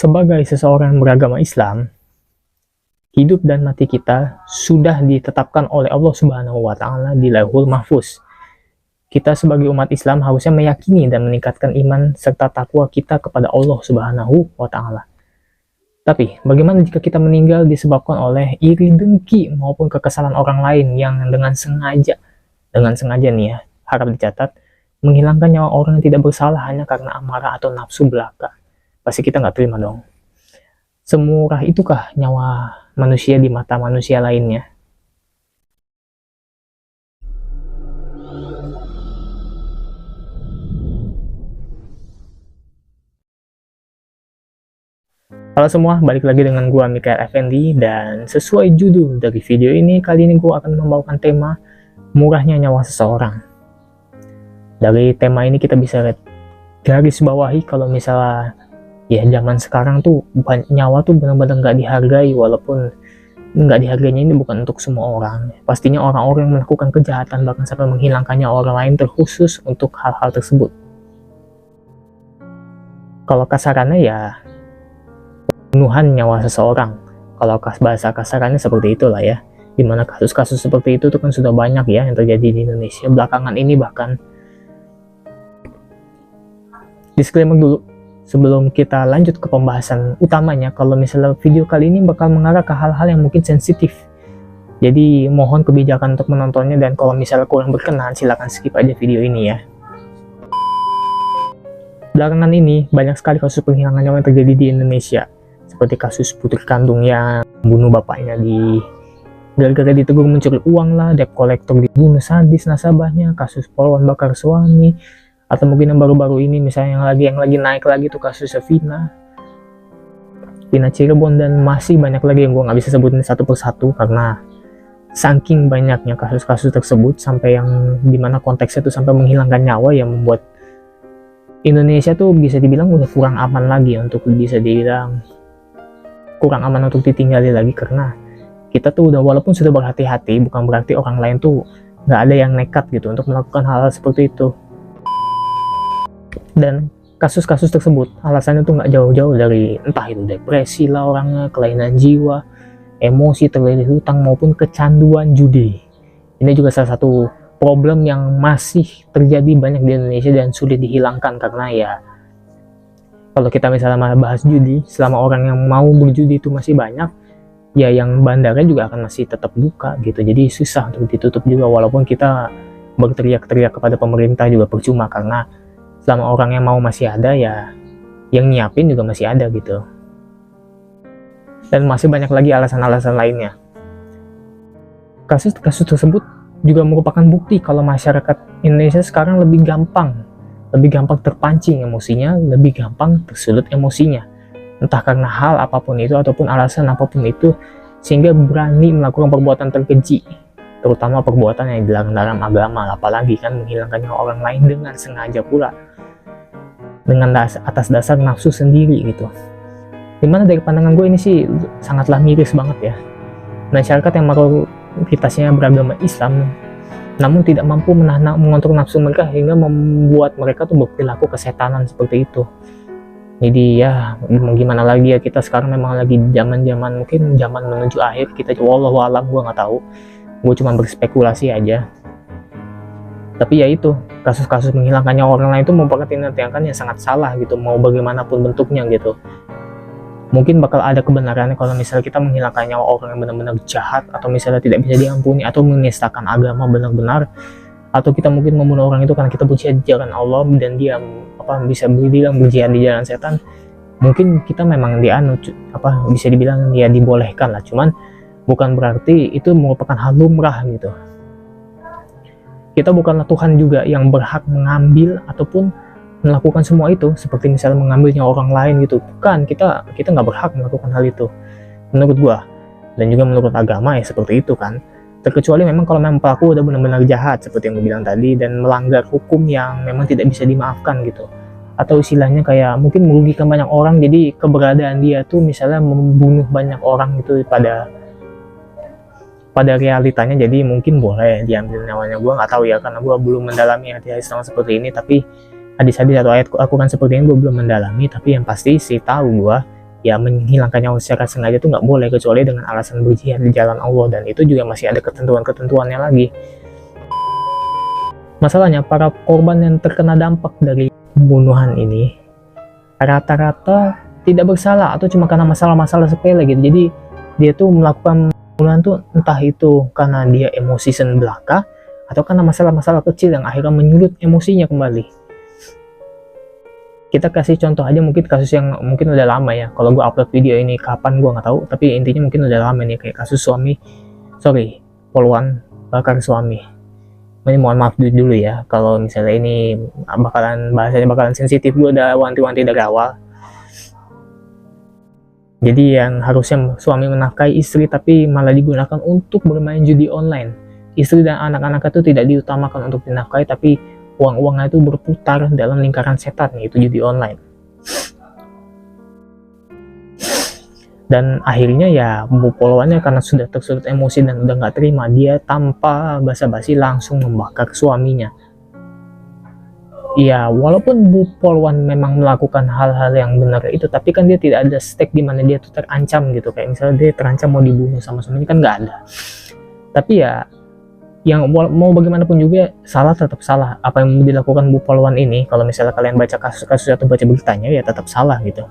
Sebagai seseorang yang beragama Islam, hidup dan mati kita sudah ditetapkan oleh Allah Subhanahu wa Ta'ala di Lauhul Mahfuz. Kita sebagai umat Islam harusnya meyakini dan meningkatkan iman serta takwa kita kepada Allah Subhanahu wa Ta'ala. Tapi, bagaimana jika kita meninggal disebabkan oleh iri dengki maupun kekesalan orang lain yang dengan sengaja nih ya, harap dicatat, menghilangkan nyawa orang yang tidak bersalah hanya karena amarah atau nafsu belaka? Pasti kita nggak terima dong. Semurah itukah nyawa manusia di mata manusia lainnya? Halo semua, balik lagi dengan gua Mikael Effendi, dan sesuai judul dari video ini, kali ini gua akan membawakan tema murahnya nyawa seseorang. Dari tema ini kita bisa garis bawahi kalau misalnya ya zaman sekarang tuh nyawa tuh benar-benar nggak dihargai, walaupun nggak dihargainya ini bukan untuk semua orang. Pastinya orang-orang yang melakukan kejahatan bahkan sampai menghilangkan nyawa orang lain terkhusus untuk hal-hal tersebut. Kalau kasarannya ya pembunuhan nyawa seseorang. Kalau bahasa kasarannya seperti itulah ya. Dimana kasus-kasus seperti itu tuh kan sudah banyak ya yang terjadi di Indonesia belakangan ini bahkan. Disclaimer dulu sebelum kita lanjut ke pembahasan utamanya, kalau misalnya video kali ini bakal mengarah ke hal-hal yang mungkin sensitif. Jadi mohon kebijakan untuk menontonnya, dan kalau misalnya kurang berkenan silahkan skip aja video ini ya. Belakangan ini banyak sekali kasus penghilangan nyawa yang terjadi di Indonesia. Seperti kasus putri kandung yang membunuh bapaknya gara-gara ditegur mencuri uang lah, debt collector dibunuh sadis nasabahnya, kasus polwan bakar suami, atau mungkin yang baru-baru ini misalnya yang lagi naik lagi tuh kasus Vina Cirebon, dan masih banyak lagi yang gue nggak bisa sebutin satu persatu karena saking banyaknya kasus-kasus tersebut sampai yang dimana konteksnya tuh sampai menghilangkan nyawa, yang membuat Indonesia tuh bisa dibilang udah kurang aman lagi untuk ditinggali lagi, karena kita tuh udah walaupun sudah berhati-hati bukan berarti orang lain tuh nggak ada yang nekat gitu untuk melakukan hal-hal seperti itu. Dan kasus-kasus tersebut alasannya tuh nggak jauh-jauh dari entah itu depresi lah orangnya, kelainan jiwa, emosi, terlilit hutang, maupun kecanduan judi. Ini juga salah satu problem yang masih terjadi banyak di Indonesia dan sulit dihilangkan, karena ya kalau kita misalnya bahas judi, selama orang yang mau berjudi itu masih banyak, ya yang bandara juga akan masih tetap buka gitu. Jadi susah untuk ditutup juga, walaupun kita berteriak-teriak kepada pemerintah juga percuma, karena selama orang yang mau masih ada, ya yang nyiapin juga masih ada gitu. Dan masih banyak lagi alasan-alasan lainnya. Kasus-kasus tersebut juga merupakan bukti kalau masyarakat Indonesia sekarang lebih gampang terpancing emosinya, lebih gampang tersulut emosinya, entah karena hal apapun itu ataupun alasan apapun itu, sehingga berani melakukan perbuatan terkeji, terutama perbuatan yang dilarang dalam agama, apalagi kan menghilangkan nyawa orang lain dengan sengaja pula, dengan atas dasar nafsu sendiri gitu. Dimana dari pandangan gue ini sih sangatlah miris banget ya. Masyarakat yang mayoritasnya beragama Islam namun tidak mampu mengontrol nafsu mereka hingga membuat mereka tuh berperilaku kesetanan seperti itu. Jadi ya mau gimana lagi ya, kita sekarang memang lagi zaman mungkin zaman menuju akhir, kita wallahu alam, gue nggak tahu, gue cuma berspekulasi aja. Tapi ya itu, kasus-kasus menghilangkan nyawa orang lain itu merupakan tindakan yang sangat salah gitu, mau bagaimanapun bentuknya gitu. Mungkin bakal ada kebenarannya kalau misalnya kita menghilangkan nyawa orang yang benar-benar jahat, atau misalnya tidak bisa diampuni, atau menistakan agama benar-benar, atau kita mungkin membunuh orang itu karena kita berjihad di jalan Allah dan dia bisa dibilang berjihad di jalan setan. Mungkin kita memang bisa dibilang ya dibolehkan lah, cuman bukan berarti itu merupakan hal lumrah gitu. Kita bukanlah Tuhan juga yang berhak mengambil ataupun melakukan semua itu, seperti misalnya mengambilnya orang lain gitu. Bukan, kita nggak berhak melakukan hal itu menurut gua, dan juga menurut agama ya seperti itu kan. Terkecuali memang kalau memang pelaku udah benar-benar jahat seperti yang gue bilang tadi, dan melanggar hukum yang memang tidak bisa dimaafkan gitu, atau istilahnya kayak mungkin merugikan banyak orang, jadi keberadaan dia tuh misalnya membunuh banyak orang gitu pada realitanya, jadi mungkin boleh diambil nyawanya. Gue nggak tahu ya, karena gue belum mendalami hadis seperti ini, tapi hadis-hadis atau ayat Al-Quran seperti ini gue belum mendalami. Tapi yang pasti sih tahu gue ya menghilangkan nyawa secara sengaja itu nggak boleh kecuali dengan alasan berjihad di jalan Allah, dan itu juga masih ada ketentuan-ketentuannya lagi. Masalahnya para korban yang terkena dampak dari pembunuhan ini rata-rata tidak bersalah atau cuma karena masalah-masalah sepele gitu. Jadi dia tuh melakukan pembunuhan tuh entah itu karena dia emosi sen belaka atau karena masalah-masalah kecil yang akhirnya menyulut emosinya kembali. Kita kasih contoh aja mungkin kasus yang mungkin udah lama ya. Kalau gue upload video ini kapan gue nggak tahu, tapi intinya mungkin udah lama nih, kayak kasus poluan bakar suami. Ini mohon maaf dulu ya kalau misalnya ini bahasanya bakalan sensitif, gue udah wanti-wanti dari awal. Jadi yang harusnya suami menafkahi istri tapi malah digunakan untuk bermain judi online. Istri dan anak-anak itu tidak diutamakan untuk dinafkahi, tapi uang-uangnya itu berputar dalam lingkaran setan, yaitu judi online. Dan akhirnya ya Bu Polwannya karena sudah tersulut emosi dan udah nggak terima, dia tanpa basa-basi langsung membakar suaminya. Ya walaupun Bu Polwan memang melakukan hal-hal yang benar itu, tapi kan dia tidak ada stake di mana dia tuh terancam gitu, kayak misalnya dia terancam mau dibunuh sama suaminya, kan nggak ada. Tapi ya yang mau bagaimanapun juga salah tetap salah. Apa yang dilakukan Bu Polwan ini, kalau misalnya kalian baca kasus-kasus atau baca beritanya, ya tetap salah gitu.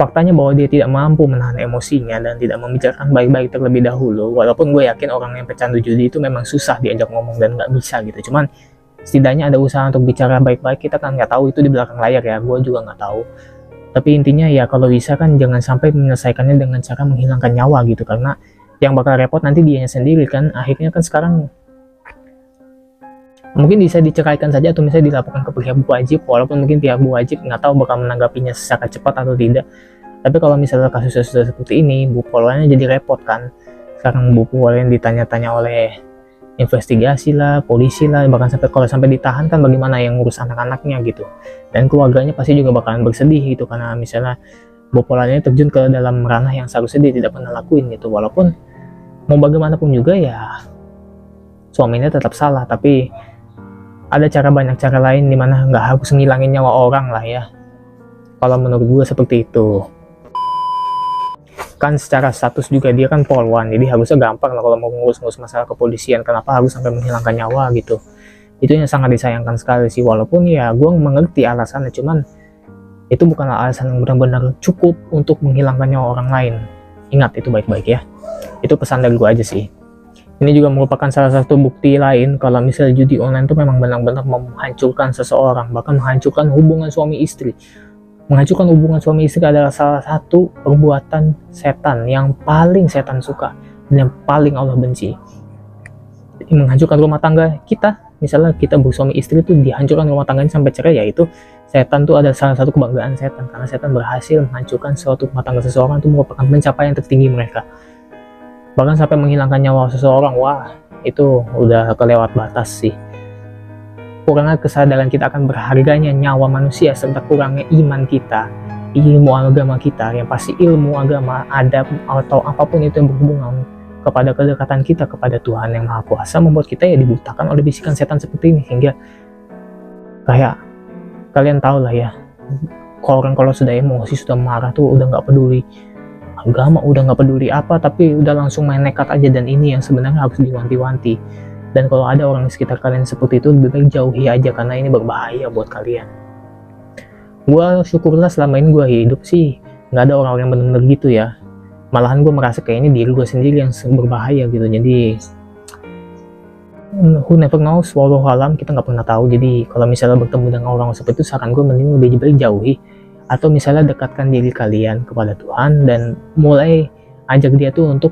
Faktanya bahwa dia tidak mampu menahan emosinya dan tidak membicarakan baik-baik terlebih dahulu. Walaupun gue yakin orang yang pecandu judi itu memang susah diajak ngomong dan nggak bisa gitu. Cuman setidaknya ada usaha untuk bicara baik-baik. Kita kan nggak tahu itu di belakang layar ya, gue juga nggak tahu. Tapi intinya ya kalau bisa kan jangan sampai menyelesaikannya dengan cara menghilangkan nyawa gitu, karena yang bakal repot nanti dianya sendiri kan. Akhirnya kan sekarang mungkin bisa diceraikan saja atau misalnya dilaporkan ke pihak wajib, walaupun mungkin pihak wajib nggak tahu bakal menanggapinya secara cepat atau tidak. Tapi kalau misalnya kasusnya sudah seperti ini, Bu Polwannya jadi repot kan. Sekarang Bu Polwan ditanya-tanya oleh investigasi lah, polisi lah, bahkan kalau sampai ditahan kan bagaimana yang ngurus anak-anaknya gitu. Dan keluarganya pasti juga bakalan bersedih gitu, karena misalnya Bu Polwannya terjun ke dalam ranah yang seharusnya dia tidak pernah lakuin gitu. Walaupun mau bagaimanapun juga ya suaminya tetap salah, tapi ada banyak cara lain dimana nggak harus ngilangin nyawa orang lah ya. Kalau menurut gue seperti itu. Kan secara status juga dia kan polwan, jadi harusnya gampang lah kalau mau ngurus-ngurus masalah kepolisian. Kenapa harus sampai menghilangkan nyawa gitu? Itu yang sangat disayangkan sekali sih. Walaupun ya gue mengerti alasannya, cuman itu bukanlah alasan yang benar-benar cukup untuk menghilangkan nyawa orang lain. Ingat itu baik-baik ya. Itu pesan dari gue aja sih. Ini juga merupakan salah satu bukti lain kalau misalnya judi online itu memang benar-benar menghancurkan seseorang, bahkan menghancurkan hubungan suami istri. Menghancurkan hubungan suami istri adalah salah satu perbuatan setan yang paling setan suka dan yang paling Allah benci. Menghancurkan rumah tangga kita, misalnya kita bersuami istri itu dihancurkan rumah tangganya sampai cerai, yaitu setan tuh ada salah satu kebanggaan setan, karena setan berhasil menghancurkan suatu rumah tangga seseorang itu merupakan pencapaian tertinggi mereka. Bahkan sampai menghilangkan nyawa seseorang, wah itu udah kelewat batas sih. Kurangnya kesadaran kita akan berharganya nyawa manusia, serta kurangnya iman kita, ilmu agama kita, yang pasti ilmu agama, adab, atau apapun itu yang berhubungan kepada kedekatan kita kepada Tuhan yang Maha Kuasa, membuat kita ya dibutakan oleh bisikan setan seperti ini. Sehingga kayak kalian tahu lah ya, kalau sudah emosi, sudah marah tuh udah nggak peduli agama, udah nggak peduli apa, tapi udah langsung main nekat aja. Dan ini yang sebenarnya harus diwanti-wanti. Dan kalau ada orang di sekitar kalian seperti itu, lebih baik jauhi aja, karena ini berbahaya buat kalian. Gue syukurlah selama ini gue hidup sih nggak ada orang-orang yang benar-benar gitu ya. Malahan gue merasa kayak ini diri gue sendiri yang berbahaya gitu. Jadi who never knows, wallahu alam, kita nggak pernah tahu. Jadi kalau misalnya bertemu dengan orang seperti itu, saran gue mending lebih baik jauhi, atau misalnya dekatkan diri kalian kepada Tuhan dan mulai ajak dia tuh untuk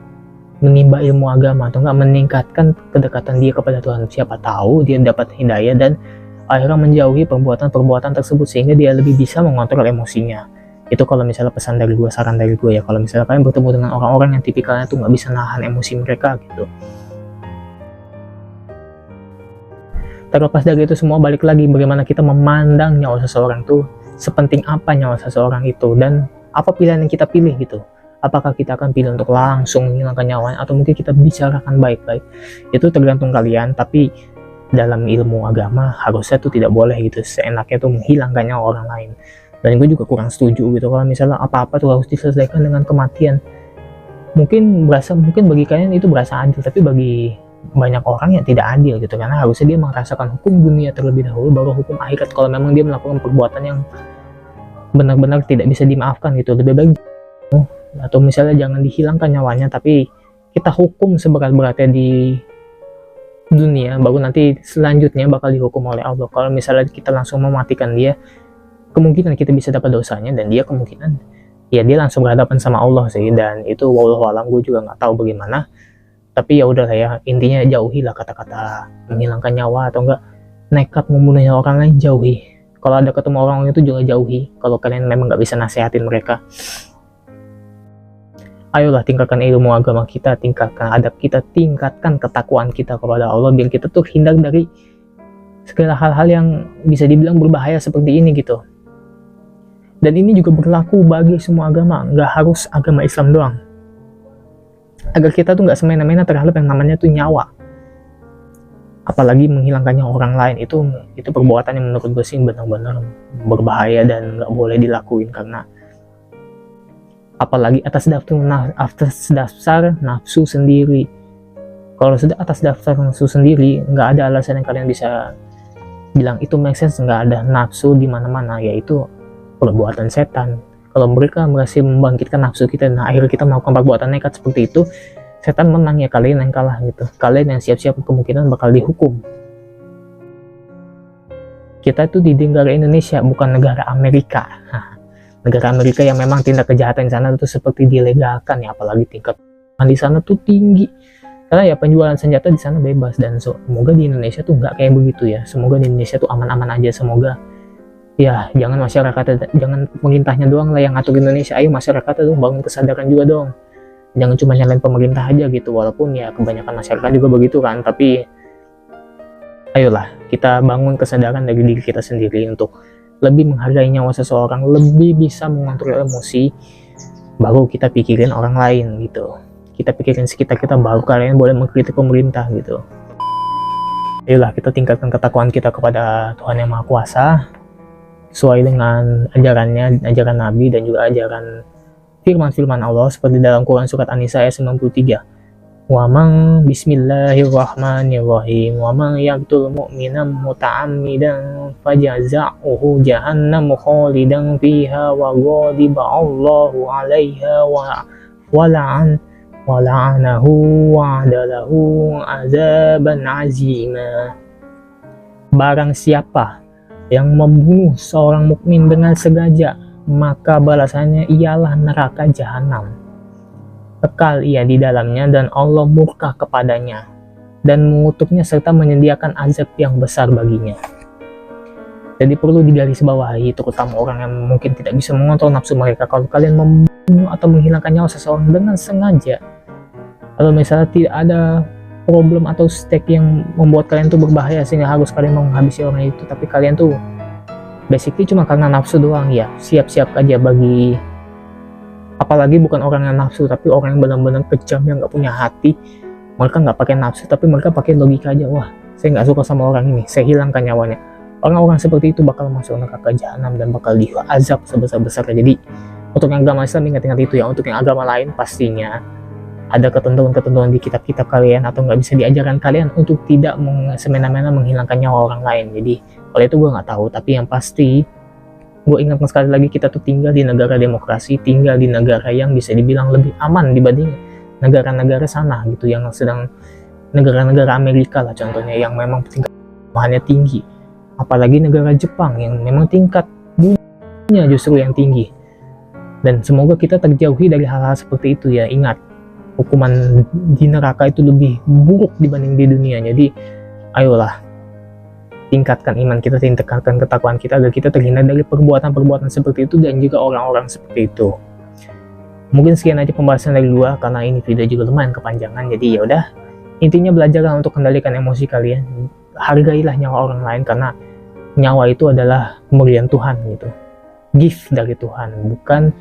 menimba ilmu agama, atau enggak meningkatkan kedekatan dia kepada Tuhan. Siapa tahu dia dapat hidayah dan akhirnya menjauhi perbuatan-perbuatan tersebut, sehingga dia lebih bisa mengontrol emosinya. Itu kalau misalnya pesan dari gue, saran dari gue ya. Kalau misalnya kalian bertemu dengan orang-orang yang tipikalnya tuh nggak bisa nahan emosi mereka gitu. Terlepas dari itu semua, balik lagi bagaimana kita memandang nyawa seseorang tuh, sepenting apa nyawa seseorang itu, dan apa pilihan yang kita pilih gitu. Apakah kita akan pilih untuk langsung menghilangkan nyawanya, atau mungkin kita bicarakan baik-baik. Itu tergantung kalian, tapi dalam ilmu agama harusnya tuh tidak boleh gitu seenaknya tuh menghilangkan nyawa orang lain. Dan gue juga kurang setuju gitu kalau misalnya apa-apa tuh harus diselesaikan dengan kematian. Mungkin bagi kalian itu berasa adil, tapi bagi banyak orang yang tidak adil gitu, karena harusnya dia merasakan hukum dunia terlebih dahulu baru hukum akhirat kalau memang dia melakukan perbuatan yang benar-benar tidak bisa dimaafkan gitu. Lebih baik atau misalnya jangan dihilangkan nyawanya, tapi kita hukum seberat-beratnya di dunia, baru nanti selanjutnya bakal dihukum oleh Allah. Kalau misalnya kita langsung mematikan dia, kemungkinan kita bisa dapat dosanya, dan dia kemungkinan ya dia langsung berhadapan sama Allah sih. Dan itu wallahu alam, gue juga nggak tahu bagaimana, tapi ya udah ya, intinya jauhilah kata-kata menghilangkan nyawa atau enggak nekat membunuh orang lain, jauhi. Kalau ada ketemu orang itu juga jauhi kalau kalian memang nggak bisa nasehatin mereka. Ayolah tingkatkan ilmu agama kita, tingkatkan adab kita, tingkatkan ketakwaan kita kepada Allah, biar kita tuh hindar dari segala hal-hal yang bisa dibilang berbahaya seperti ini gitu. Dan ini juga berlaku bagi semua agama, nggak harus agama Islam doang. Agar kita tuh nggak semena-mena terhadap yang namanya tuh nyawa. Apalagi menghilangkannya orang lain, itu perbuatan yang menurut gue sih benar-benar berbahaya dan nggak boleh dilakuin. Karena apalagi atas dasar nafsu sendiri. Kalau sudah atas dasar nafsu sendiri, nggak ada alasan yang kalian bisa bilang itu make sense. Nggak ada nafsu di mana-mana, yaitu perbuatan setan. Kalau mereka berhasil membangkitkan nafsu kita, nah akhirnya kita melakukan perbuatan nekat seperti itu, setan menang ya, kalian yang kalah gitu. Kalian yang siap-siap kemungkinan bakal dihukum. Kita itu di negara Indonesia, bukan negara Amerika. Negara Amerika yang memang tindak kejahatan di sana itu seperti dilegalkan ya, apalagi tingkat di sana tuh tinggi. Karena ya penjualan senjata di sana bebas, dan semoga di Indonesia tuh nggak kayak begitu ya. Semoga di Indonesia tuh aman-aman aja. Semoga ya jangan masyarakat, jangan pemerintahnya doang lah yang ngatur Indonesia. Ayo masyarakat tuh bangun kesadaran juga dong. Jangan cuma nyalain pemerintah aja gitu, walaupun ya kebanyakan masyarakat juga begitu kan. Tapi ayolah kita bangun kesadaran dari diri kita sendiri untuk lebih menghargai nyawa seseorang, lebih bisa mengontrol emosi, baru kita pikirin orang lain gitu. Kita pikirin sekitar kita, baru kalian boleh mengkritik pemerintah gitu. Ayolah kita tingkatkan ketakwaan kita kepada Tuhan Yang Maha Kuasa sesuai dengan ajarannya, ajaran Nabi, dan juga ajaran firman-firman Allah seperti dalam Quran surat An-Nisa ayat 93. Wa man bismillahirrahmanirrahim wa man yaqtul mu'minan muta'ammidan fajaza'uhu jahannam khalidan fiha wa ghadiba Allahu 'alaiha wa la'anahu wa adalahu 'adzaban 'azima. Barang siapa yang membunuh seorang mukmin dengan sengaja, maka balasannya ialah neraka jahanam. Kekal ia di dalamnya dan Allah murka kepadanya dan mengutuknya serta menyediakan azab yang besar baginya. Jadi perlu digarisbawahi, terutama orang yang mungkin tidak bisa mengontrol nafsu mereka, kalau kalian membunuh atau menghilangkan nyawa seseorang dengan sengaja, atau misalnya tidak ada problem atau stake yang membuat kalian tuh berbahaya sehingga harus kalian menghabisi orang itu, tapi kalian tuh basically cuma karena nafsu doang, ya siap-siap aja bagi, apalagi bukan orang yang nafsu tapi orang yang benar-benar kejam yang nggak punya hati. Mereka nggak pakai nafsu tapi mereka pakai logika aja. Wah, saya nggak suka sama orang ini, saya hilangkan nyawanya. Orang-orang seperti itu bakal masuk neraka jahanam dan bakal diazab sebesar-besarnya. Jadi untuk yang agama Islam ingat-ingat itu ya. Untuk yang agama lain pastinya ada ketentuan-ketentuan di kitab-kitab kalian atau nggak bisa diajarkan kalian untuk tidak semena-mena menghilangkan nyawa orang lain. Jadi kalau itu gue nggak tahu, tapi yang pasti gue ingatkan sekali lagi, kita tuh tinggal di negara demokrasi, tinggal di negara yang bisa dibilang lebih aman dibanding negara-negara sana gitu, yang sedang negara-negara Amerika lah contohnya, yang memang tingkat kemahannya tinggi. Apalagi negara Jepang yang memang tingkat bunuhnya justru yang tinggi. Dan semoga kita terjauhi dari hal-hal seperti itu ya. Ingat, hukuman di neraka itu lebih buruk dibanding di dunia. Jadi ayolah tingkatkan iman kita, tingkatkan ketakwaan kita agar kita terhindar dari perbuatan-perbuatan seperti itu dan juga orang-orang seperti itu. Mungkin sekian aja pembahasan dari gua karena ini video juga lumayan kepanjangan. Jadi ya udah, intinya belajarlah untuk kendalikan emosi kalian. Hargailah nyawa orang lain karena nyawa itu adalah pemberian Tuhan gitu. Gift dari Tuhan, bukan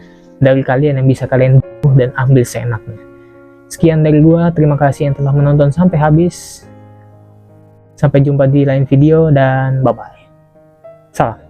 dari kalian yang bisa kalian bunuh dan ambil seenaknya. Sekian dari gua, terima kasih yang telah menonton sampai habis. Sampai jumpa di lain video dan bye-bye. Salam.